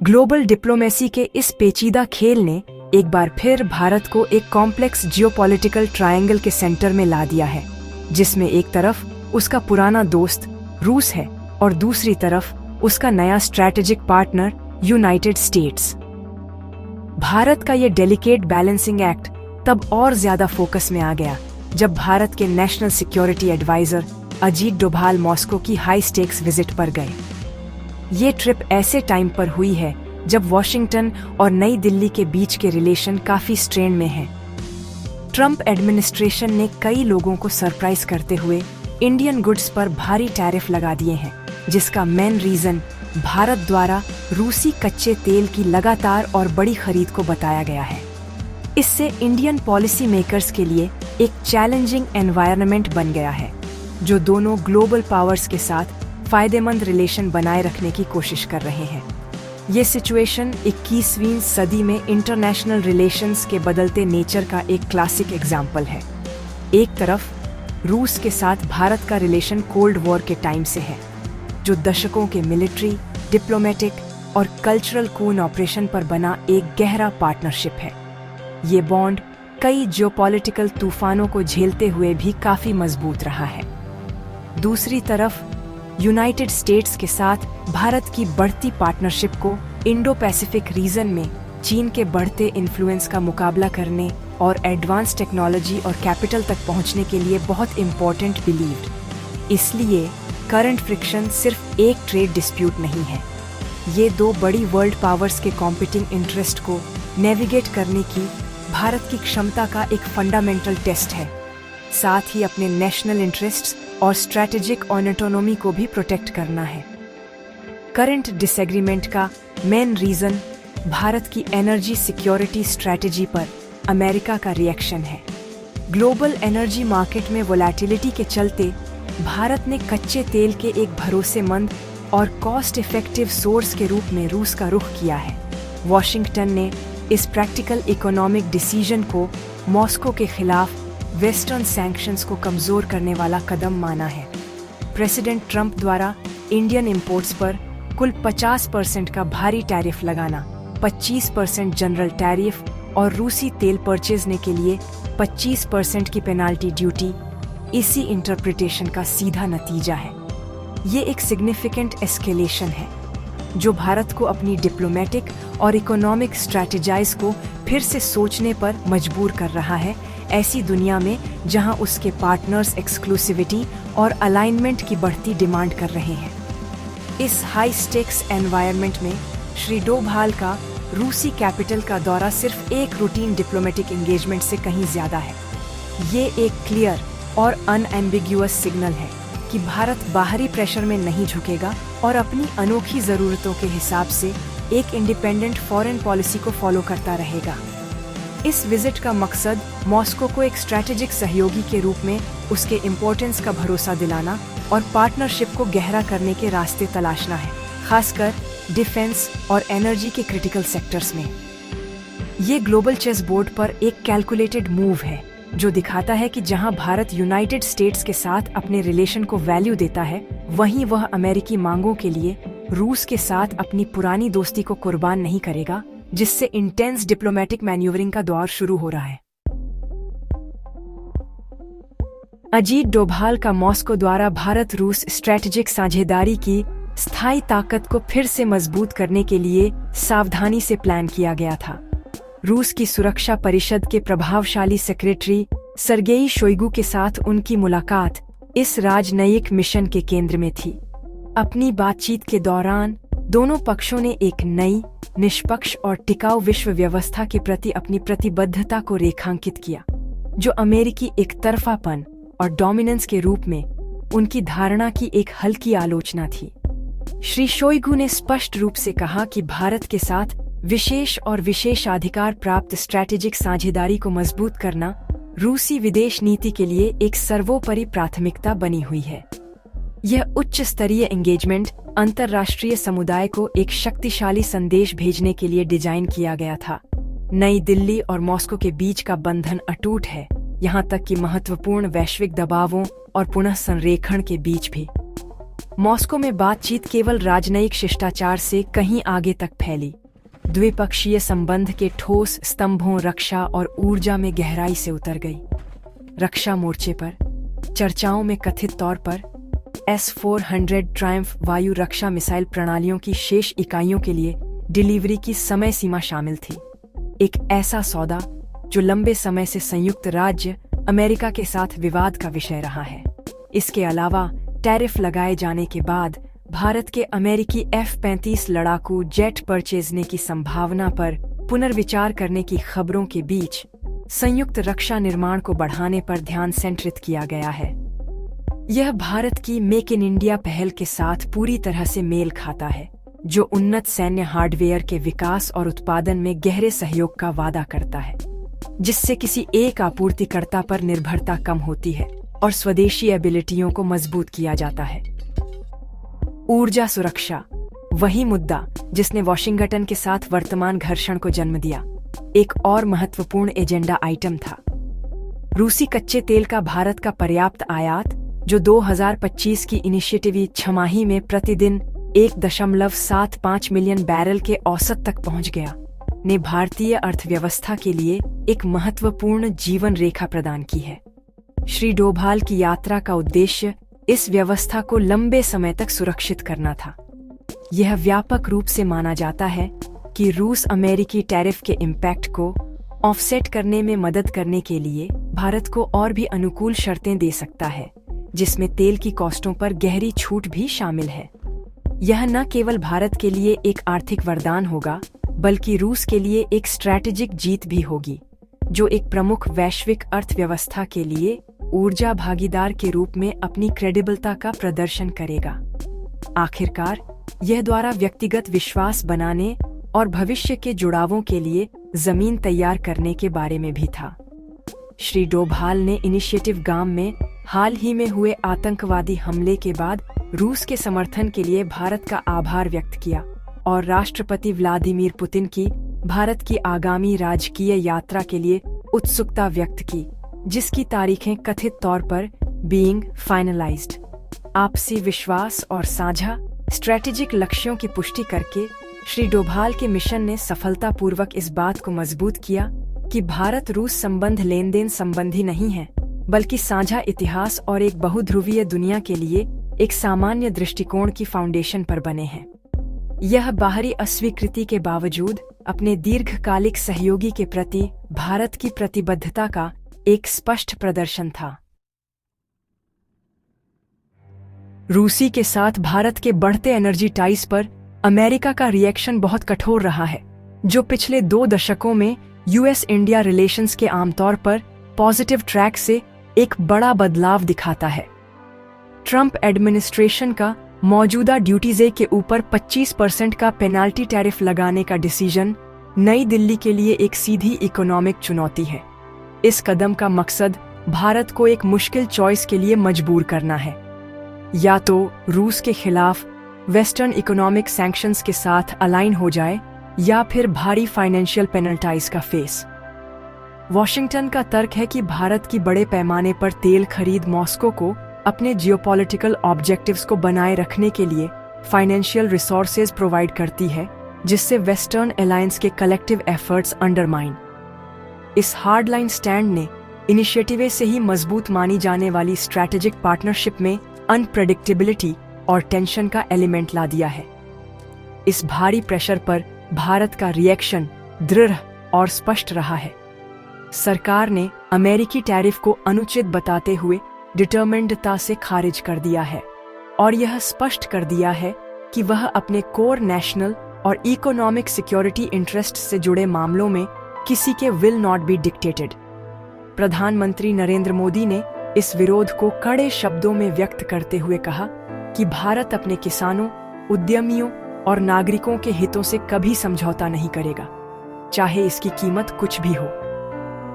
Global diplomacy के इस पेचीदा खेल ने एक बार फिर भारत को एक कॉम्प्लेक्स जियोपॉलिटिकल ट्रायंगल के सेंटर में ला दिया है, जिसमें एक तरफ उसका पुराना दोस्त रूस है और दूसरी तरफ उसका नया strategic partner United states. Bharat का ये डेलिकेट बैलेंसिंग एक्ट तब और ज्यादा फोकस में आ गया जब भारत के national security advisor Ajit Doval Moscow की हाई स्टेक्स विजिट पर गए। ये ट्रिप ऐसे टाइम पर हुई है जब वॉशिंगटन और नई दिल्ली के बीच के रिलेशन काफी स्ट्रेन में हैं। ट्रंप एडमिनिस्ट्रेशन ने कई लोगों को सरप्राइज करते हुए इंडियन गुड्स पर भारी टैरिफ लगा दिए हैं, जिसका मेन रीजन भारत द्वारा रूसी कच्चे तेल की लगातार और बड़ी खरीद को बताया गया है। इससे इंडियन पॉलिसी मेकर्स के लिए एक चैलेंजिंग एनवायरनमेंट बन गया है, जो दोनों ग्लोबल पावर्स के साथ फायदेमंद रिलेशन बनाए रखने की कोशिश कर रहे हैं। ये सिचुएशन 21वीं सदी में इंटरनेशनल रिलेशंस के बदलते नेचर का एक क्लासिक एग्जाम्पल है। एक तरफ रूस के साथ भारत का रिलेशन कोल्ड वॉर के टाइम से है, जो दशकों के मिलिट्री, डिप्लोमेटिक और कल्चरल कून ऑपरेशन पर बना एक गहरा पार्टनरशिप है। ये बॉन्ड कई जियोपॉलिटिकल तूफानों को झेलते हुए भी काफी मजबूत रहा है। दूसरी तरफ यूनाइटेड स्टेट्स के साथ भारत की बढ़ती पार्टनरशिप को इंडो पैसिफिक रीजन में चीन के बढ़ते इन्फ्लुएंस का मुकाबला करने और एडवांस टेक्नोलॉजी और कैपिटल तक पहुंचने के लिए बहुत इम्पोर्टेंट बिलीव्ड। इसलिए करंट फ्रिक्शन सिर्फ एक ट्रेड डिस्प्यूट नहीं है, ये दो बड़ी वर्ल्ड पावर्स के कॉम्पिटिंग इंटरेस्ट को नेविगेट करने की भारत की क्षमता का एक फंडामेंटल टेस्ट है। साथ ही अपने नेशनल इंटरेस्ट्स और स्ट्रैटेजिक ऑटोनॉमी को भी प्रोटेक्ट करना है। करंट डिसएग्रीमेंट का मेन रीजन भारत की एनर्जी सिक्योरिटी स्ट्रैटेजी पर अमेरिका का रिएक्शन है। ग्लोबल एनर्जी मार्केट में वोलैटिलिटी के चलते भारत ने कच्चे तेल के एक भरोसेमंद और कॉस्ट इफेक्टिव सोर्स के रूप में रूस का रुख किया है। वॉशिंगटन ने इस प्रैक्टिकल इकोनॉमिक डिसीजन को मॉस्को के खिलाफ वेस्टर्न सैंक्शंस को कमजोर करने वाला कदम माना है। प्रेसिडेंट ट्रंप द्वारा इंडियन इंपोर्ट्स पर कुल 50% का भारी टैरिफ लगाना, 25% जनरल टैरिफ और रूसी तेल परचेजने के लिए 25% की पेनाल्टी ड्यूटी इसी इंटरप्रिटेशन का सीधा नतीजा है। ये एक सिग्निफिकेंट एस्केलेशन है जो भारत को अपनी डिप्लोमेटिक और इकोनॉमिक स्ट्रैटेजाइज को फिर से सोचने पर मजबूर कर रहा है, ऐसी दुनिया में जहां उसके पार्टनर्स एक्सक्लूसिविटी और अलाइनमेंट की बढ़ती डिमांड कर रहे हैं। इस हाई स्टेक्स एनवायरनमेंट में श्री डोभाल का रूसी कैपिटल का दौरा सिर्फ एक रूटीन डिप्लोमेटिक एंगेजमेंट से कहीं ज्यादा है। ये एक क्लियर और अनएम्बिग्युअस सिग्नल है कि भारत बाहरी प्रेशर में नहीं झुकेगा और अपनी अनोखी जरूरतों के हिसाब से एक इंडिपेंडेंट फॉरेन पॉलिसी को फॉलो करता रहेगा। इस विजिट का मकसद मॉस्को को एक स्ट्रैटेजिक सहयोगी के रूप में उसके इम्पोर्टेंस का भरोसा दिलाना और पार्टनरशिप को गहरा करने के रास्ते तलाशना है, खासकर डिफेंस और एनर्जी के क्रिटिकल सेक्टर्स में। ये ग्लोबल चेस बोर्ड पर एक कैलकुलेटेड मूव है जो दिखाता है कि जहां भारत यूनाइटेड स्टेट्स के साथ अपने रिलेशन को वैल्यू देता है, वहीं वह अमेरिकी मांगों के लिए रूस के साथ अपनी पुरानी दोस्ती को कुर्बान नहीं करेगा, जिससे इंटेंस डिप्लोमेटिक मैन्यूवरिंग का दौर शुरू हो रहा है। अजीत डोभाल का मॉस्को द्वारा भारत रूस स्ट्रैटेजिक साझेदारी की स्थायी ताकत को फिर से मजबूत करने के लिए सावधानी से प्लान किया गया था। रूस की सुरक्षा परिषद के प्रभावशाली सेक्रेटरी सर्गेई शोइगु के साथ उनकी मुलाकात इस राजनयिक मिशन के केंद्र में थी। अपनी बातचीत के दौरान दोनों पक्षों ने एक नई, निष्पक्ष और टिकाऊ विश्व व्यवस्था के प्रति अपनी प्रतिबद्धता को रेखांकित किया, जो अमेरिकी एकतरफापन और डोमिनेंस के रूप में उनकी धारणा की एक हल्की आलोचना थी। श्री शोइगु ने स्पष्ट रूप से कहा कि भारत के साथ विशेष और विशेषाधिकार प्राप्त स्ट्रैटेजिक साझेदारी को मजबूत करना रूसी विदेश नीति के लिए एक सर्वोपरि प्राथमिकता बनी हुई है। यह उच्च स्तरीय एंगेजमेंट अंतर्राष्ट्रीय समुदाय को एक शक्तिशाली संदेश भेजने के लिए डिजाइन किया गया था। नई दिल्ली और मॉस्को के बीच का बंधन अटूट है, यहाँ तक कि महत्वपूर्ण वैश्विक दबावों और पुनः संरेखण के बीच भी। मॉस्को में बातचीत केवल राजनयिक शिष्टाचार से कहीं आगे तक फैली। द्विपक्षीय संबंध के ठोस स्तंभों रक्षा और ऊर्जा में गहराई से उतर गई। रक्षा मोर्चे पर चर्चाओं में कथित तौर पर S-400 ट्रायम्फ वायु रक्षा मिसाइल प्रणालियों की शेष इकाइयों के लिए डिलीवरी की समय सीमा शामिल थी। एक ऐसा सौदा जो लंबे समय से संयुक्त राज्य अमेरिका के साथ विवाद का विषय रहा है। इसके अलावा टैरिफ लगाए जाने के बाद भारत के अमेरिकी F-35 लड़ाकू जेट परचेजने की संभावना पर पुनर्विचार करने की खबरों के बीच संयुक्त रक्षा निर्माण को बढ़ाने पर ध्यान केंद्रित किया गया है। यह भारत की मेक इन इंडिया पहल के साथ पूरी तरह से मेल खाता है, जो उन्नत सैन्य हार्डवेयर के विकास और उत्पादन में गहरे सहयोग का वादा करता है, जिससे किसी एक आपूर्तिकर्ता पर निर्भरता कम होती है और स्वदेशी एबिलिटियों को मजबूत किया जाता है। ऊर्जा सुरक्षा, वही मुद्दा जिसने वॉशिंगटन के साथ वर्तमान घर्षण को जन्म दिया, एक और महत्वपूर्ण एजेंडा आइटम था। रूसी कच्चे तेल का भारत का पर्याप्त आयात, जो 2025 की इनिशिएटिव छमाही में प्रतिदिन 1.75 मिलियन बैरल के औसत तक पहुंच गया, ने भारतीय अर्थव्यवस्था के लिए एक महत्वपूर्ण जीवन रेखा प्रदान की है। श्री डोभाल की यात्रा का उद्देश्य इस व्यवस्था को लंबे समय तक सुरक्षित करना था। यह व्यापक रूप से माना जाता है कि रूस अमेरिकी टैरिफ के इम्पैक्ट को ऑफसेट करने में मदद करने के लिए भारत को और भी अनुकूल शर्तें दे सकता है, जिसमें तेल की कॉस्टों पर गहरी छूट भी शामिल है। यह न केवल भारत के लिए एक आर्थिक वरदान होगा, बल्कि रूस के लिए एक स्ट्रैटेजिक जीत भी होगी, जो एक प्रमुख वैश्विक अर्थव्यवस्था के लिए ऊर्जा भागीदार के रूप में अपनी क्रेडिबिलिटी का प्रदर्शन करेगा। आखिरकार, यह द्वारा व्यक्तिगत विश्वास बनाने और भविष्य के जुड़ावों के लिए जमीन तैयार करने के बारे में भी था। श्री डोभाल ने इनिशिएटिव गाम में हाल ही में हुए आतंकवादी हमले के बाद रूस के समर्थन के लिए भारत का आभार व्यक्त किया और राष्ट्रपति व्लादिमीर पुतिन की भारत की आगामी राजकीय यात्रा के लिए उत्सुकता व्यक्त की, जिसकी तारीखें कथित तौर पर बीइंग फाइनलाइज्ड। आपसी विश्वास और साझा स्ट्रैटेजिक लक्ष्यों की पुष्टि करके श्री डोभाल के मिशन ने सफलतापूर्वक इस बात को मजबूत किया कि भारत रूस संबंध लेन देन संबंधी नहीं है, बल्कि साझा इतिहास और एक बहुध्रुवीय दुनिया के लिए एक सामान्य दृष्टिकोण की फाउंडेशन पर बने हैं। यह बाहरी अस्वीकृति के बावजूद अपने दीर्घकालिक सहयोगी के प्रति भारत की प्रतिबद्धता का एक स्पष्ट प्रदर्शन था। रूसी के साथ भारत के बढ़ते एनर्जी टाइज पर अमेरिका का रिएक्शन बहुत कठोर रहा है, जो पिछले 2 दशकों में यूएस इंडिया रिलेशंस के आमतौर पर पॉजिटिव ट्रैक से एक बड़ा बदलाव दिखाता है। ट्रंप एडमिनिस्ट्रेशन का मौजूदा ड्यूटीज़ के ऊपर 25% का पेनाल्टी टैरिफ लगाने का डिसीजन नई दिल्ली के लिए एक सीधी इकोनॉमिक चुनौती है। इस कदम का मकसद भारत को एक मुश्किल चॉइस के लिए मजबूर करना है, या तो रूस के खिलाफ वेस्टर्न इकोनॉमिक सैंक्शंस के साथ अलाइन हो जाए या फिर भारी फाइनेंशियल पेनल्टीज का फेस। वॉशिंगटन का तर्क है कि भारत की बड़े पैमाने पर तेल खरीद मॉस्को को अपने जियोपॉलिटिकल ऑब्जेक्टिव्स को बनाए रखने के लिए फाइनेंशियल रिसोर्सेज प्रोवाइड करती है, जिससे वेस्टर्न अलायंस के कलेक्टिव एफर्ट्स अंडरमाइन। इस हार्डलाइन स्टैंड ने इनिशिएटिव से ही मजबूत मानी जाने वाली स्ट्रैटेजिक पार्टनरशिप में अनप्रेडिक्टेबिलिटी और टेंशन का एलिमेंट ला दिया है। इस भारी प्रेशर पर भारत का रिएक्शन दृढ़ और स्पष्ट रहा है। सरकार ने अमेरिकी टैरिफ को अनुचित बताते हुए डिटरमिन्डता से खारिज कर दिया है और यह स्पष्ट कर दिया है कि वह अपने कोर नेशनल और इकोनॉमिक सिक्योरिटी इंटरेस्ट से जुड़े मामलों में किसी के विल नॉट बी डिक्टेटेड। प्रधानमंत्री नरेंद्र मोदी ने इस विरोध को कड़े शब्दों में व्यक्त करते हुए कहा कि भारत अपने किसानों, उद्यमियों और नागरिकों के हितों से कभी समझौता नहीं करेगा, चाहे इसकी कीमत कुछ भी हो।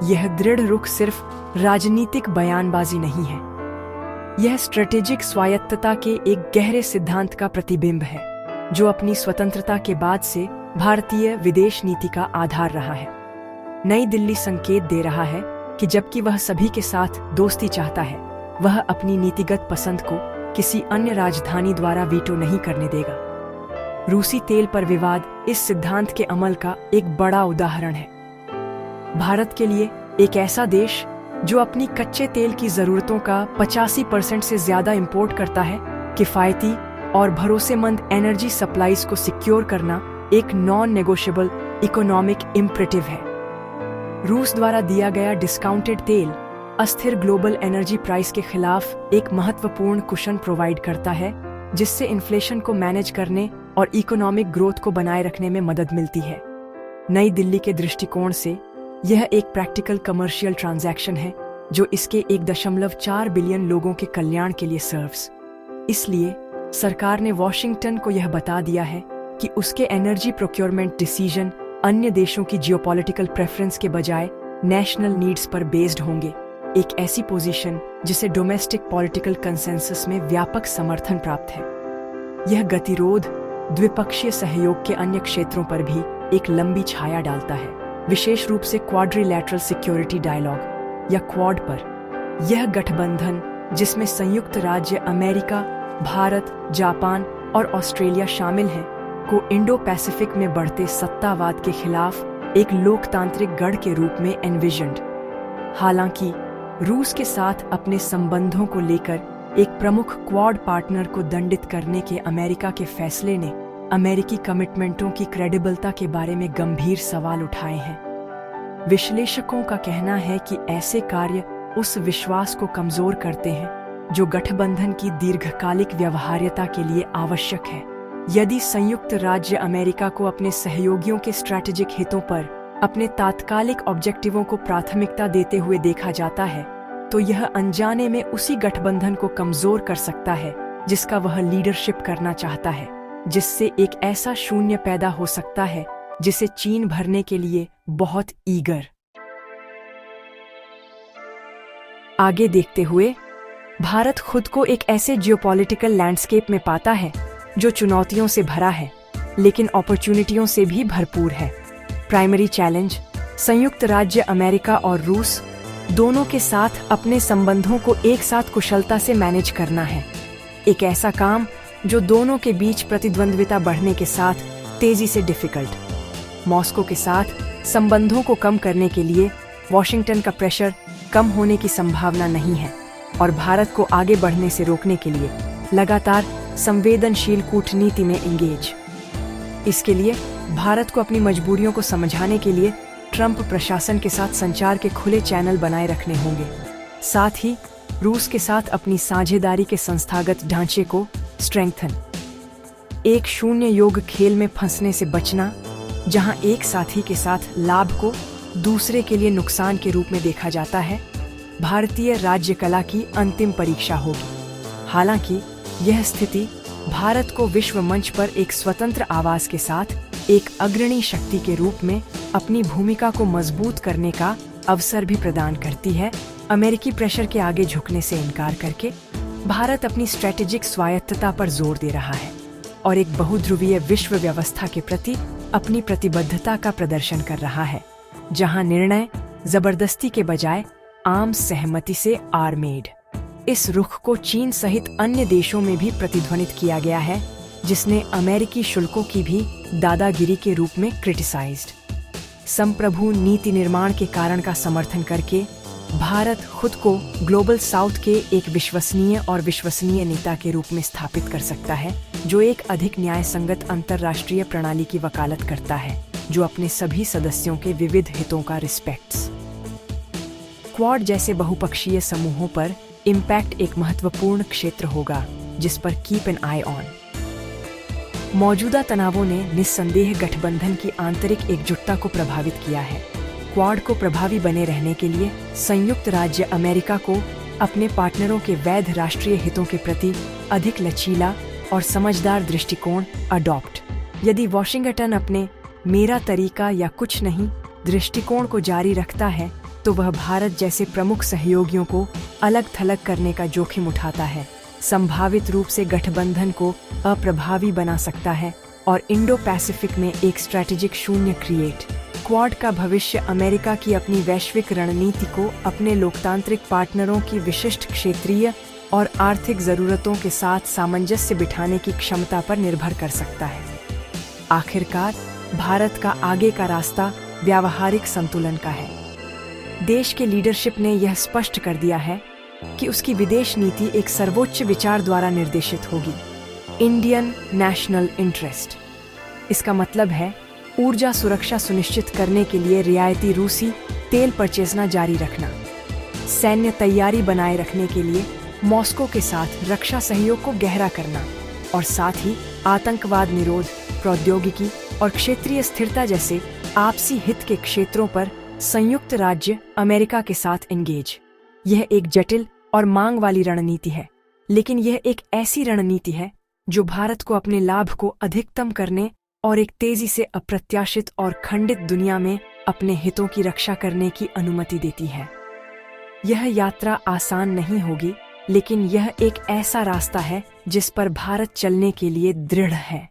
यह दृढ़ रुख सिर्फ राजनीतिक बयानबाजी नहीं है, यह स्ट्रेटेजिक स्वायत्तता के एक गहरे सिद्धांत का प्रतिबिंब है, जो अपनी स्वतंत्रता के बाद से भारतीय विदेश नीति का आधार रहा है। नई दिल्ली संकेत दे रहा है कि जबकि वह सभी के साथ दोस्ती चाहता है, वह अपनी नीतिगत पसंद को किसी अन्य राजधानी द्वारा वीटो नहीं करने देगा। रूसी तेल पर विवाद इस सिद्धांत के अमल का एक बड़ा उदाहरण है। भारत के लिए, एक ऐसा देश जो अपनी कच्चे तेल की जरूरतों का 85% से ज्यादा इंपोर्ट करता है, किफायती और भरोसेमंद एनर्जी सप्लाईज को सिक्योर करना एक नॉन नेगोशिएबल इकोनॉमिक इम्परेटिव है। रूस द्वारा दिया गया डिस्काउंटेड तेल अस्थिर ग्लोबल एनर्जी प्राइस के खिलाफ एक महत्वपूर्ण कुशन प्रोवाइड करता है, जिससे इन्फ्लेशन को मैनेज करने और इकोनॉमिक ग्रोथ को बनाए रखने में मदद मिलती है। नई दिल्ली के दृष्टिकोण से यह एक प्रैक्टिकल कमर्शियल ट्रांजैक्शन है जो इसके 1.4 बिलियन लोगों के कल्याण के लिए सर्व्स। इसलिए सरकार ने वॉशिंगटन को यह बता दिया है कि उसके एनर्जी प्रोक्योरमेंट डिसीजन अन्य देशों की जियोपॉलिटिकल प्रेफरेंस के बजाय नेशनल नीड्स पर बेस्ड होंगे, एक ऐसी पोजीशन जिसे डोमेस्टिक पॉलिटिकल कंसेंसस में व्यापक समर्थन प्राप्त है। यह गतिरोध द्विपक्षीय सहयोग के अन्य क्षेत्रों पर भी एक लंबी छाया डालता है, विशेष रूप से क्वाड्रिलैटरल सिक्योरिटी डायलॉग या क्वाड पर। यह गठबंधन, जिसमें संयुक्त राज्य अमेरिका, भारत, जापान और ऑस्ट्रेलिया शामिल हैं, को इंडो पैसिफिक में बढ़ते सत्तावाद के खिलाफ एक लोकतांत्रिक गढ़ के रूप में एनविजन्ड। हालांकि रूस के साथ अपने संबंधों को लेकर एक प्रमुख क्वाड पार्टनर को दंडित करने के अमेरिका के फैसले ने अमेरिकी कमिटमेंटों की क्रेडिबलता के बारे में गंभीर सवाल उठाए हैं। विश्लेषकों का कहना है कि ऐसे कार्य उस विश्वास को कमजोर करते हैं जो गठबंधन की दीर्घकालिक व्यवहार्यता के लिए आवश्यक है। यदि संयुक्त राज्य अमेरिका को अपने सहयोगियों के स्ट्रैटेजिक हितों पर अपने तात्कालिक ऑब्जेक्टिवों को प्राथमिकता देते हुए देखा जाता है, तो यह अनजाने में उसी गठबंधन को कमजोर कर सकता है जिसका वह लीडरशिप करना चाहता है, जिससे एक ऐसा शून्य पैदा हो सकता है जिसे चीन भरने के लिए बहुत ईगर। आगे देखते हुए भारत खुद को एक ऐसे जियोपॉलिटिकल लैंडस्केप में पाता है जो चुनौतियों से भरा है लेकिन अपॉर्चुनिटियों से भी भरपूर है। प्राइमरी चैलेंज संयुक्त राज्य अमेरिका और रूस दोनों के साथ अपने संबंधों को एक साथ कुशलता से मैनेज करना है। एक ऐसा काम जो दोनों के बीच प्रतिद्वंद्विता बढ़ने के साथ तेजी से डिफिकल्ट। मॉस्को के साथ संबंधों को कम करने के लिए वॉशिंगटन का प्रेशर कम होने की संभावना नहीं है और भारत को आगे बढ़ने से रोकने के लिए लगातार संवेदनशील कूटनीति में एंगेज। इसके लिए भारत को अपनी मजबूरियों को समझाने के लिए ट्रंप प्रशासन के साथ संचार के खुले चैनल बनाए रखने होंगे। साथ ही रूस के साथ अपनी साझेदारी के संस्थागत ढांचे को स्ट्रेंथन। एक शून्य योग खेल में फंसने से बचना, जहां एक साथी के साथ लाभ को दूसरे के लिए नुकसान के रूप में देखा जाता है, भारतीय राज्य कला की अंतिम परीक्षा होगी। हालांकि यह स्थिति भारत को विश्व मंच पर एक स्वतंत्र आवाज के साथ एक अग्रणी शक्ति के रूप में अपनी भूमिका को मजबूत करने का अवसर भी प्रदान करती है। अमेरिकी प्रेशर के आगे झुकने से इनकार करके भारत अपनी स्ट्रेटेजिक स्वायत्तता पर जोर दे रहा है और एक बहुध्रुवीय विश्व व्यवस्था के प्रति अपनी प्रतिबद्धता का प्रदर्शन कर रहा है, जहां निर्णय जबरदस्ती के बजाय आम सहमति से आर मेड। इस रुख को चीन सहित अन्य देशों में भी प्रतिध्वनित किया गया है, जिसने अमेरिकी शुल्कों की भी दादागिरी के रूप में क्रिटिसाइज्ड। संप्रभु नीति निर्माण के कारण का समर्थन करके भारत खुद को ग्लोबल साउथ के एक विश्वसनीय नेता के रूप में स्थापित कर सकता है, जो एक अधिक न्यायसंगत अंतर्राष्ट्रीय प्रणाली की वकालत करता है, जो अपने सभी सदस्यों के विविध हितों का रिस्पेक्ट्स। क्वाड जैसे बहुपक्षीय समूहों पर इम्पैक्ट एक महत्वपूर्ण क्षेत्र होगा जिस पर कीप एन आई ऑन। मौजूदा तनावों ने निस्संदेह गठबंधन की आंतरिक एकजुटता को प्रभावित किया है। क्वाड को प्रभावी बने रहने के लिए संयुक्त राज्य अमेरिका को अपने पार्टनरों के वैध राष्ट्रीय हितों के प्रति अधिक लचीला और समझदार दृष्टिकोण अडॉप्ट। यदि वॉशिंगटन अपने मेरा तरीका या कुछ नहीं दृष्टिकोण को जारी रखता है, तो वह भारत जैसे प्रमुख सहयोगियों को अलग थलग करने का जोखिम उठाता है, संभावित रूप से गठबंधन को अप्रभावी बना सकता है और इंडो पैसिफिक में एक स्ट्रैटेजिक शून्य क्रिएट। क्वाड का भविष्य अमेरिका की अपनी वैश्विक रणनीति को अपने लोकतांत्रिक पार्टनरों की विशिष्ट क्षेत्रीय और आर्थिक जरूरतों के साथ सामंजस्य बिठाने की क्षमता पर निर्भर कर सकता है। आखिरकार भारत का आगे का रास्ता व्यावहारिक संतुलन का है। देश के लीडरशिप ने यह स्पष्ट कर दिया है कि उसकी विदेश नीति एक सर्वोच्च विचार द्वारा निर्देशित होगी, इंडियन नेशनल इंटरेस्ट। इसका मतलब है ऊर्जा सुरक्षा सुनिश्चित करने के लिए रियायती रूसी तेल परचेजना जारी रखना, सैन्य तैयारी बनाए रखने के लिए मॉस्को के साथ रक्षा सहयोग को गहरा करना और साथ ही आतंकवाद निरोध, प्रौद्योगिकी और क्षेत्रीय स्थिरता जैसे आपसी हित के क्षेत्रों पर संयुक्त राज्य अमेरिका के साथ एंगेज। यह एक जटिल और मांग वाली रणनीति है, लेकिन यह एक ऐसी रणनीति है जो भारत को अपने लाभ को अधिकतम करने और एक तेजी से अप्रत्याशित और खंडित दुनिया में अपने हितों की रक्षा करने की अनुमति देती है। यह यात्रा आसान नहीं होगी, लेकिन यह एक ऐसा रास्ता है जिस पर भारत चलने के लिए दृढ़ है।